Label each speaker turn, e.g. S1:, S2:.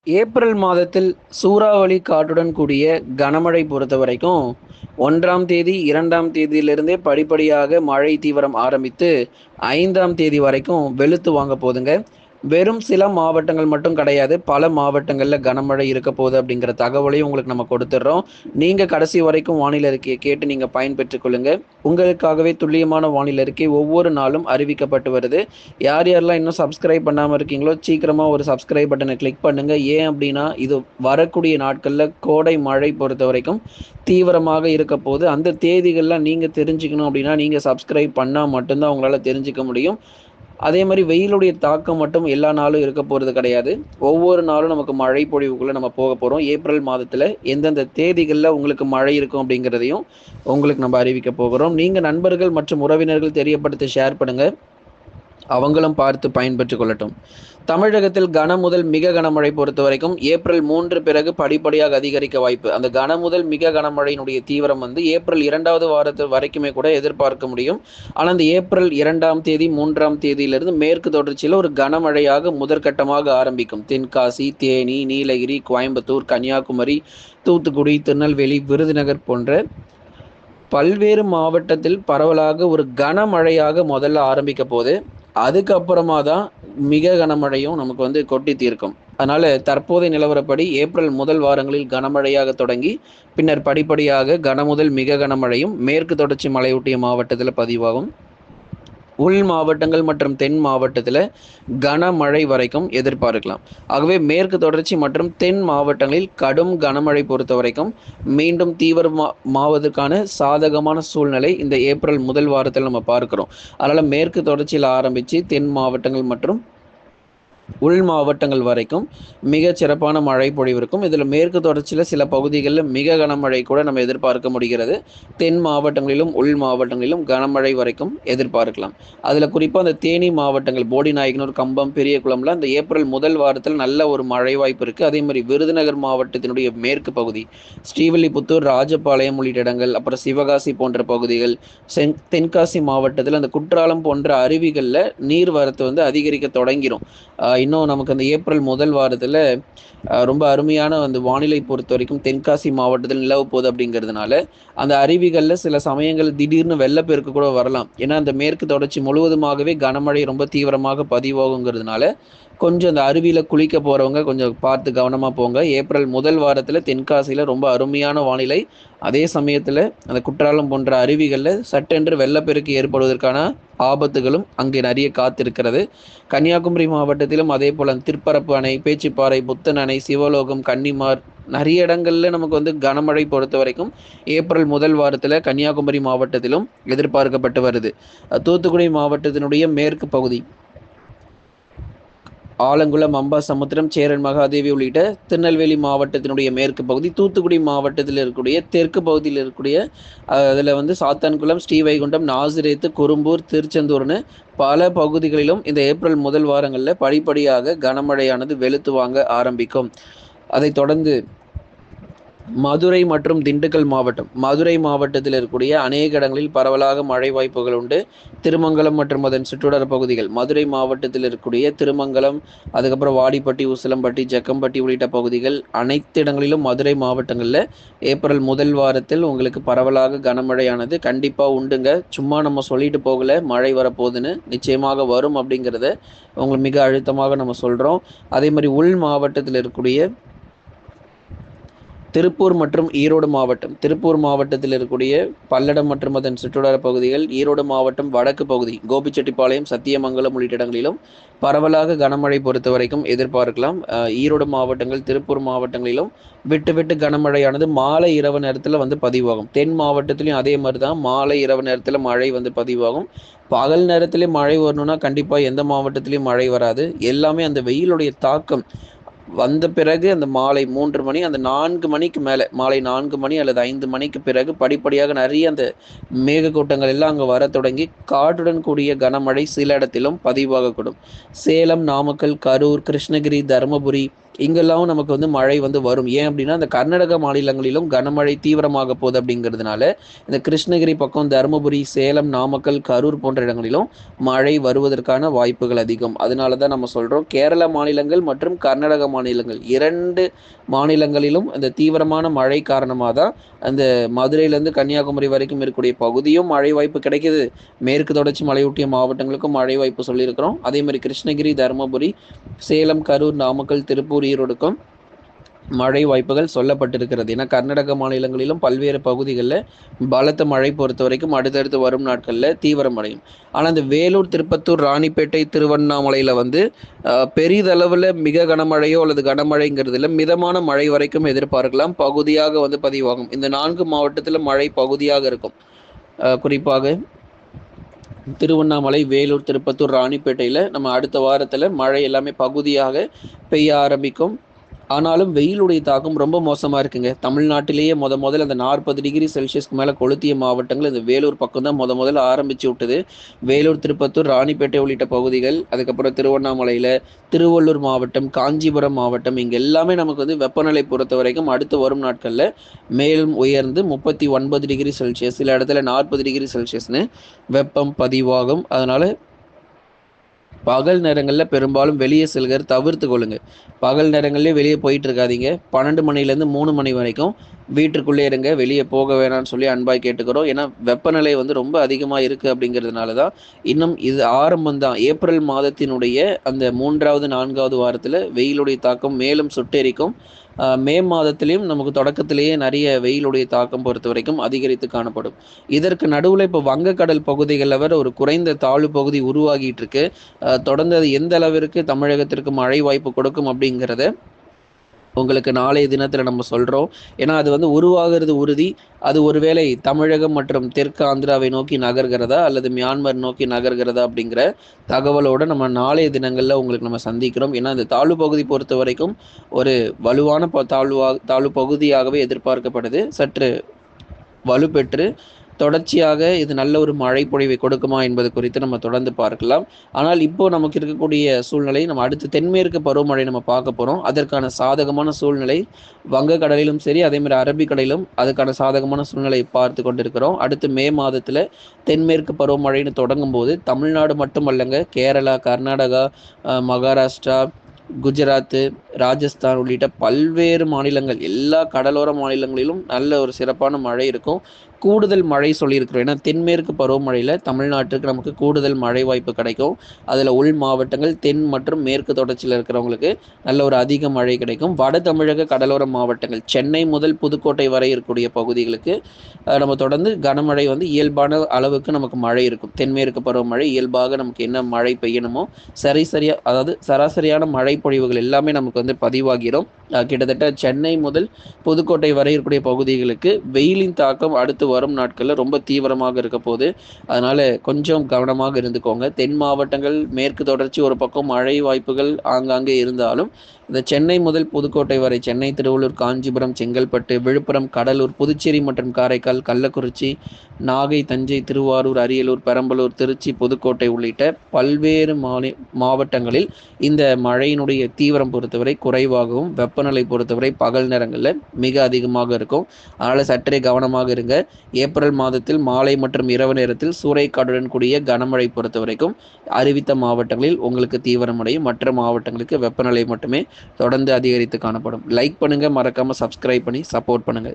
S1: April மாதத்தில் சூறாவளி காற்றுடன் கூடிய கனமழை பொறுத்தவரைக்கும் 1ஆம் தேதி, 2ஆம் தேதியிலிருந்தே படிப்படியாக மழை தீவிரம் ஆரம்பித்து 5ஆம் தேதி வரைக்கும் வெளுத்து வாங்க போதுங்க. வெறும் சில மாவட்டங்கள் மட்டும் கிடையாது. பல மாவட்டங்கள்ல கனமழை இருக்க போகுது அப்படிங்கிற தகவலையும் உங்களுக்கு நம்ம கொடுத்துடுறோம். நீங்க கடைசி வரைக்கும் வானிலை அறிக்கையை கேட்டு நீங்க பயன்பெற்றுக் கொள்ளுங்க. உங்களுக்காகவே துல்லியமான வானிலை அறிக்கை ஒவ்வொரு நாளும் அறிவிக்கப்பட்டு வருது. யார் யாரெல்லாம் இன்னும் சப்ஸ்கிரைப் பண்ணாம இருக்கீங்களோ, சீக்கிரமா ஒரு சப்ஸ்கிரைப் பட்டனை கிளிக் பண்ணுங்க. ஏன் அப்படின்னா, இது வரக்கூடிய நாட்கள்ல கோடை மழை பொறுத்தவரைக்கும் தீவிரமாக இருக்க போது. அந்த தேதிகள்லாம் நீங்க தெரிஞ்சுக்கணும் அப்படின்னா, நீங்க சப்ஸ்கிரைப் பண்ணா மட்டும் தான் உங்களால தெரிஞ்சுக்க முடியும். அதே மாரி வெயிலுடைய தாக்கம் மட்டும் எல்லா நாளும் இருக்க போறது கிடையாது. ஒவ்வொரு நாளும் நமக்கு மழை பொழிவுக்குள்ள நம்ம போக போறோம். ஏப்ரல் மாதத்துல எந்தெந்த தேதிகள்ல உங்களுக்கு மழை இருக்கும் அப்படிங்கிறதையும் உங்களுக்கு நம்ம அறிவிக்க போகிறோம். நீங்க நண்பர்கள் மற்றும் உறவினர்கள் தெரியப்படுத்தி ஷேர் பண்ணுங்க. அவங்களும் பார்த்து பயன்பெற்றுக் கொள்ளட்டும். தமிழகத்தில் கன முதல் மிக கனமழை பொறுத்தவரைக்கும் ஏப்ரல் 3 பிறகு படிப்படியாக அதிகரிக்க வாய்ப்பு. அந்த கன முதல் மிக கனமழையினுடைய தீவிரம் வந்து ஏப்ரல் 2வது வாரத்து வரைக்குமே கூட எதிர்பார்க்க முடியும். ஆனா, இந்த ஏப்ரல் 2ஆம் தேதி, 3ஆம் தேதியிலிருந்து மேற்கு தொடர்ச்சியில ஒரு கனமழையாக முதற்கட்டமாக ஆரம்பிக்கும். தென்காசி, தேனி, நீலகிரி, கோயம்புத்தூர், கன்னியாகுமரி, தூத்துக்குடி, திருநெல்வேலி, விருதுநகர் போன்ற பல்வேறு மாவட்டத்தில் பரவலாக ஒரு கனமழையாக முதல்ல ஆரம்பிக்க போது. அதுக்கப்புறமா தான் மிக கனமழையும் நமக்கு வந்து கொட்டி தீர்க்கும். அதனால தற்போதைய நிலவரப்படி ஏப்ரல் முதல் வாரங்களில் கனமழையாக தொடங்கி, பின்னர் படிப்படியாக கனமுதல் மிக கனமழையும் மேற்கு தொடர்ச்சி மலையொட்டிய மாவட்டத்துல பதிவாகும். உள் மாவட்டங்கள் மற்றும் தென் மாவட்டத்தில் கனமழை வரைக்கும் எதிர்பார்க்கலாம். ஆகவே மேற்கு தொடர்ச்சி மற்றும் தென் மாவட்டங்களில் கடும் கனமழை பொறுத்த வரைக்கும் மீண்டும் தீவிரமாவதற்கான சாதகமான சூழ்நிலை இந்த ஏப்ரல் முதல் வாரத்தில் நம்ம பார்க்கிறோம். அதனால மேற்கு தொடர்ச்சியில் ஆரம்பித்து தென் மாவட்டங்கள் மற்றும் உள் மாவட்டங்கள் வரைக்கும் மிக சிறப்பான மழை பொழிவு இருக்கும். இதில் மேற்கு தொடர்ச்சியில் சில பகுதிகளில் மிக கனமழை கூட நம்ம எதிர்பார்க்க முடிகிறது. தென் மாவட்டங்களிலும் உள் மாவட்டங்களிலும் கனமழை வரைக்கும் எதிர்பார்க்கலாம். அதில் குறிப்பாக அந்த தேனி மாவட்டங்கள் போடிநாயக்கனூர், கம்பம், பெரியகுளம்ல அந்த ஏப்ரல் முதல் வாரத்தில் நல்ல ஒரு மழை வாய்ப்பு இருக்குது. அதே மாதிரி விருதுநகர் மாவட்டத்தினுடைய மேற்கு பகுதி, ஸ்ரீவில்லிபுத்தூர், ராஜபாளையம் உள்ளிட்ட இடங்கள், அப்புறம் சிவகாசி போன்ற பகுதிகள், தென்காசி மாவட்டத்தில் அந்த குற்றாலம் போன்ற அருவிகளில் நீர்வரத்து வந்து அதிகரிக்க தொடங்கிடும். இன்னும் நமக்கு அந்த ஏப்ரல் முதல் வாரத்தில் ரொம்ப அருமையான அந்த வானிலை பொறுத்த வரைக்கும் தென்காசி மாவட்டத்தில் நிலவ போகுது அப்படிங்கிறதுனால அந்த அருவிகளில் சில சமயங்கள் திடீர்னு வெள்ளப்பெருக்கு கூட வரலாம். ஏன்னா அந்த மேற்கு தொடர்ச்சி முழுவதுமாகவே கனமழை ரொம்ப தீவிரமாக பதிவாகுங்கிறதுனால கொஞ்சம் அந்த அருவியில் குளிக்க போகிறவங்க கொஞ்சம் பார்த்து கவனமாக போங்க. ஏப்ரல் முதல் வாரத்தில் தென்காசியில் ரொம்ப அருமையான வானிலை. அதே சமயத்தில் அந்த குற்றாலம் போன்ற அருவிகளில் சட்டென்று வெள்ளப்பெருக்கு ஏற்படுவதற்கான ஆபத்துகளும் அங்கே நிறைய காத்திருக்கிறது. கன்னியாகுமரி மாவட்டத்திலும் அதே போல் திருப்பரப்பு அணை, பேச்சிப்பாறை, புத்தன் அணை, சிவலோகம், கன்னிமார் நிறைய இடங்கள்ல நமக்கு வந்து கனமழை பொறுத்த வரைக்கும் ஏப்ரல் முதல் வாரத்தில் கன்னியாகுமரி மாவட்டத்திலும் எதிர்பார்க்கப்பட்டு வருது. தூத்துக்குடி மாவட்டத்தினுடைய மேற்கு பகுதி ஆலங்குளம், அம்பாசமுத்திரம், சேரன் மகாதேவி உள்ளிட்ட திருநெல்வேலி மாவட்டத்தினுடைய மேற்கு பகுதி, தூத்துக்குடி மாவட்டத்தில் இருக்கக்கூடிய தெற்கு பகுதியில் இருக்கக்கூடிய அதில் வந்து சாத்தான்குளம், ஸ்ரீவைகுண்டம், நாசிரேத்து, குரும்பூர், திருச்செந்தூர்னு பல பகுதிகளிலும் இந்த ஏப்ரல் முதல் வாரங்களில் படிப்படியாக கனமழையானது வெளுத்து வாங்க ஆரம்பிக்கும். அதைத் தொடர்ந்து மதுரை மற்றும் திண்டுக்கல் மாவட்டம், மதுரை மாவட்டத்தில் இருக்கக்கூடிய அநேக இடங்களில் பரவலாக மழை வாய்ப்புகள் உண்டு. திருமங்கலம் மற்றும் அதன் சுற்றுவட்டார பகுதிகள், மதுரை மாவட்டத்தில் இருக்கக்கூடிய திருமங்கலம், அதுக்கப்புறம் வாடிப்பட்டி, உசிலம்பட்டி, ஜக்கம்பட்டி உள்ளிட்ட பகுதிகள் அனைத்து இடங்களிலும் மதுரை மாவட்டங்களில் ஏப்ரல் முதல் வாரத்தில் உங்களுக்கு பரவலாக கனமழையானது கண்டிப்பாக உண்டுங்க. சும்மா நம்ம சொல்லிட்டு போகல மழை வரப்போகுதுன்னு, நிச்சயமாக வரும் அப்படிங்கிறத உங்களுக்கு மிக அழுத்தமாக நம்ம சொல்கிறோம். அதே மாதிரி உள் மாவட்டத்தில் இருக்கக்கூடிய திருப்பூர் மற்றும் ஈரோடு மாவட்டம், திருப்பூர் மாவட்டத்தில் இருக்கக்கூடிய பல்லடம் மற்றும் அதன் சுற்றுவட்டார பகுதிகள், ஈரோடு மாவட்டம் வடக்கு பகுதி, கோபிச்செட்டிப்பாளையம், சத்தியமங்கலம் உள்ளிட்ட இடங்களிலும் பரவலாக கனமழை பொறுத்த வரைக்கும் எதிர்பார்க்கலாம். ஈரோடு மாவட்டங்கள், திருப்பூர் மாவட்டங்களிலும் விட்டு விட்டு கனமழையானது மாலை இரவு நேரத்தில் வந்து பதிவாகும். தென் மாவட்டத்திலையும் அதே மாதிரி தான் மாலை இரவு நேரத்தில் மழை வந்து பதிவாகும். பகல் நேரத்திலே மழை வரணும்னா கண்டிப்பாக எந்த மாவட்டத்திலையும் மழை வராது. எல்லாமே அந்த வெயிலுடைய தாக்கம் வந்த பிறகு அந்த மாலை 3 மணி, அந்த 4 மணிக்கு மேலே, மாலை 4 மணி அல்லது 5 மணிக்கு பிறகு படிப்படியாக நிறைய அந்த மேகக்கூட்டங்கள் எல்லாம் அங்கே வர தொடங்கி காற்றுடன் கூடிய கனமழை சில இடத்திலும் பதிவாகக்கூடும். சேலம், நாமக்கல், கரூர், கிருஷ்ணகிரி, தருமபுரி, இங்கெல்லாம் நமக்கு வந்து மழை வந்து வரும். ஏன் அப்படின்னா, இந்த கர்நாடக மாநிலங்களிலும் கனமழை தீவிரமாக போகுது அப்படிங்கிறதுனால, இந்த கிருஷ்ணகிரி பக்கம், தருமபுரி, சேலம், நாமக்கல், கரூர் போன்ற இடங்களிலும் மழை வருவதற்கான வாய்ப்புகள் அதிகம். அதனால தான் நம்ம சொல்றோம், கேரள மாநிலங்கள் மற்றும் கர்நாடக மாநிலங்கள் 2 மாநிலங்களிலும் இந்த தீவிரமான மழை காரணமா தான், அந்த மதுரையிலேருந்து கன்னியாகுமரி வரைக்கும் இருக்கக்கூடிய பகுதியும் மழை வாய்ப்பு கிடைக்குது. மேற்கு தொடர்ச்சி மலையொட்டிய மாவட்டங்களுக்கும் மழை வாய்ப்பு சொல்லியிருக்கிறோம். அதே மாரி கிருஷ்ணகிரி, தருமபுரி, சேலம், கரூர், நாமக்கல், திருப்பூர், ஈரோடுக்கும் மழை வாய்ப்புகள் சொல்லப்பட்டிருக்கிறது. ஏன்னா கர்நாடக மாநிலங்களிலும் பல்வேறு பகுதிகளில் பலத்த மழை பொறுத்த வரைக்கும் அடுத்தடுத்து வரும் நாட்களில் தீவிரமடையும். ஆனால் இந்த வேலூர், திருப்பத்தூர், ராணிப்பேட்டை, திருவண்ணாமலையில் வந்து பெரிதளவில் மிக கனமழையோ அல்லது கனமழைங்கிறதுல மிதமான மழை வரைக்கும் எதிர்பார்க்கலாம். பகுதியாக வந்து பதிவாகும். இந்த 4 மாவட்டத்தில் மழை பகுதியாக இருக்கும். குறிப்பாக திருவண்ணாமலை, வேலூர், திருப்பத்தூர், ராணிப்பேட்டையில் நம்ம அடுத்த வாரத்தில் மழை எல்லாமே பகுதியாக பெய்ய ஆரம்பிக்கும். ஆனாலும் வெயிலுடைய தாக்கம் ரொம்ப மோசமாக இருக்குங்க. தமிழ்நாட்டிலேயே முதல்ல அந்த 40 டிகிரி செல்சியஸ்க்கு மேலே கொளுத்திய மாவட்டங்கள் இந்த வேலூர் பக்கம் தான் முதல்ல ஆரம்பிச்சு விட்டது. வேலூர், திருப்பத்தூர், ராணிப்பேட்டை உள்ளிட்ட பகுதிகள், அதுக்கப்புறம் திருவண்ணாமலையில், திருவள்ளூர் மாவட்டம், காஞ்சிபுரம் மாவட்டம், இங்கே எல்லாமே நமக்கு வந்து வெப்பநிலை பொறுத்த வரைக்கும் அடுத்து வரும் நாட்களில் மேலும் உயர்ந்து 39 டிகிரி செல்சியஸ், சில இடத்துல 40 டிகிரி செல்சியஸ்னு வெப்பம் பதிவாகும். அதனால் பகல் நேரங்களில் பெரும்பாலும் வெளியே செல்கிற தவிர்த்து கொள்ளுங்க. பகல் நேரங்கள்லேயே வெளியே போயிட்டு இருக்காதீங்க. 12 மணிலேருந்து 3 மணி வரைக்கும் வீட்டுக்குள்ளே இருங்க. வெளியே போக வேணாம்னு சொல்லி அன்பாய் கேட்டுக்கிறோம். ஏன்னா வெப்பநிலை வந்து ரொம்ப அதிகமாக இருக்குது அப்படிங்கிறதுனால தான். இன்னும் இது ஆரம்பம் தான். ஏப்ரல் மாதத்தினுடைய அந்த 3வது 4வது வாரத்தில் வெயிலுடைய தாக்கம் மேலும் சுட்டெரிக்கும். மே மாதத்திலையும் நமக்கு தொடக்கத்திலேயே நிறைய வெயிலுடைய தாக்கம் பொறுத்த வரைக்கும் அதிகரித்து காணப்படும். இதற்கு நடுவில் இப்போ வங்கக்கடல் பகுதிகளில் வர ஒரு குறைந்த தாழ்வு பகுதி உருவாகிட்டு இருக்கு. தொடர்ந்து அது எந்த அளவிற்கு தமிழகத்திற்கு மழை வாய்ப்பு கொடுக்கும் அப்படிங்கிறத உங்களுக்கு நாளைய தினத்தில் நம்ம சொல்கிறோம். ஏன்னா அது வந்து உருவாகிறது உறுதி. அது ஒருவேளை தமிழகம் மற்றும் தெற்கு ஆந்திராவை நோக்கி நகர்கிறதா அல்லது மியான்மர் நோக்கி நகர்கிறதா அப்படிங்கிற தகவலோடு நம்ம நாளைய தினங்களில் உங்களுக்கு நம்ம சந்திக்கிறோம். ஏன்னா இந்த தாழ்வு பகுதி பொறுத்த வரைக்கும் ஒரு வலுவான தாழ்வு பகுதியாகவே எதிர்பார்க்கப்படுது. சற்று வலுப்பெற்று தொடர்ச்சியாக இது நல்ல ஒரு மழை பொழிவை கொடுக்குமா என்பது குறித்து நம்ம தொடர்ந்து பார்க்கலாம். ஆனால் இப்போ நமக்கு இருக்கக்கூடிய சூழ்நிலை, நம்ம அடுத்து தென்மேற்கு பருவமழை நம்ம பார்க்க போகிறோம். அதற்கான சாதகமான சூழ்நிலை வங்கக்கடலிலும் சரி, அதே மாதிரி அரபிக்கடலிலும் அதுக்கான சாதகமான சூழ்நிலை பார்த்து கொண்டிருக்கிறோம். அடுத்து மே மாதத்தில் தென்மேற்கு பருவமழைன்னு தொடங்கும் போது தமிழ்நாடு மட்டுமல்லங்க, கேரளா, கர்நாடகா, மகாராஷ்டிரா, குஜராத்து, ராஜஸ்தான் உள்ளிட்ட பல்வேறு மாநிலங்கள், எல்லா கடலோர மாநிலங்களிலும் நல்ல ஒரு சிறப்பான மழை இருக்கும். கூடுதல் மழை சொல்லியிருக்கிறோம். ஏன்னா தென்மேற்கு பருவமழையில் தமிழ்நாட்டுக்கு நமக்கு கூடுதல் மழை வாய்ப்பு கிடைக்கும். அதில் உள் மாவட்டங்கள், தென் மற்றும் மேற்கு தொடர்ச்சியில் இருக்கிறவங்களுக்கு நல்ல ஒரு அதிக மழை கிடைக்கும். வட தமிழக கடலோர மாவட்டங்கள், சென்னை முதல் புதுக்கோட்டை வரை இருக்கக்கூடிய பகுதிகளுக்கு நம்ம தொடர்ந்து கனமழை வந்து இயல்பான அளவுக்கு நமக்கு மழை இருக்கும். தென்மேற்கு பருவமழை இயல்பாக நமக்கு என்ன மழை பெய்யணுமோ அதாவது சராசரியான மழை பொழிவுகள் எல்லாமே நமக்கு வந்து பதிவாகிறோம். கிட்டத்தட்ட சென்னை முதல் புதுக்கோட்டை வரை இருக்கக்கூடிய பகுதிகளுக்கு வெயிலின் தாக்கம் அடுத்து வரும் நாட்களில் ரொம்ப தீவிரமாக இருக்க போது. அதனால கொஞ்சம் கவனமாக இருந்துக்கோங்க. தென் மாவட்டங்கள், மேற்கு தொடர்ச்சி ஒரு பக்கம் மழை வாய்ப்புகள் ஆங்காங்கே இருந்தாலும் இந்த சென்னை முதல் புதுக்கோட்டை வரை, சென்னை, திருவள்ளூர், காஞ்சிபுரம், செங்கல்பட்டு, விழுப்புரம், கடலூர், புதுச்சேரி மற்றும் காரைக்கால், கள்ளக்குறிச்சி, நாகை, தஞ்சை, திருவாரூர், அரியலூர், பெரம்பலூர், திருச்சி, புதுக்கோட்டை உள்ளிட்ட பல்வேறு மாவட்டங்களில் இந்த மழையினுடைய தீவிரம் பொறுத்தவரை குறைவாகவும், வெப்பநிலை பொறுத்தவரை பகல் நேரங்களில் மிக அதிகமாக இருக்கும். அதனால் சற்றே கவனமாக இருங்க. ஏப்ரல் மாதத்தில் மாலை மற்றும் இரவு நேரத்தில் சூறைக்காற்றுடன் கூடிய கனமழை பொறுத்த வரைக்கும் அறிவித்த மாவட்டங்களில் உங்களுக்கு தீவிரமடையும். மற்ற மாவட்டங்களுக்கு வெப்பநிலை மட்டுமே தொடர்ந்து அதிகரித்து காணப்படும். லைக் பண்ணுங்க, மறக்காம சப்ஸ்கிரைப் பண்ணி சப்போர்ட் பண்ணுங்க.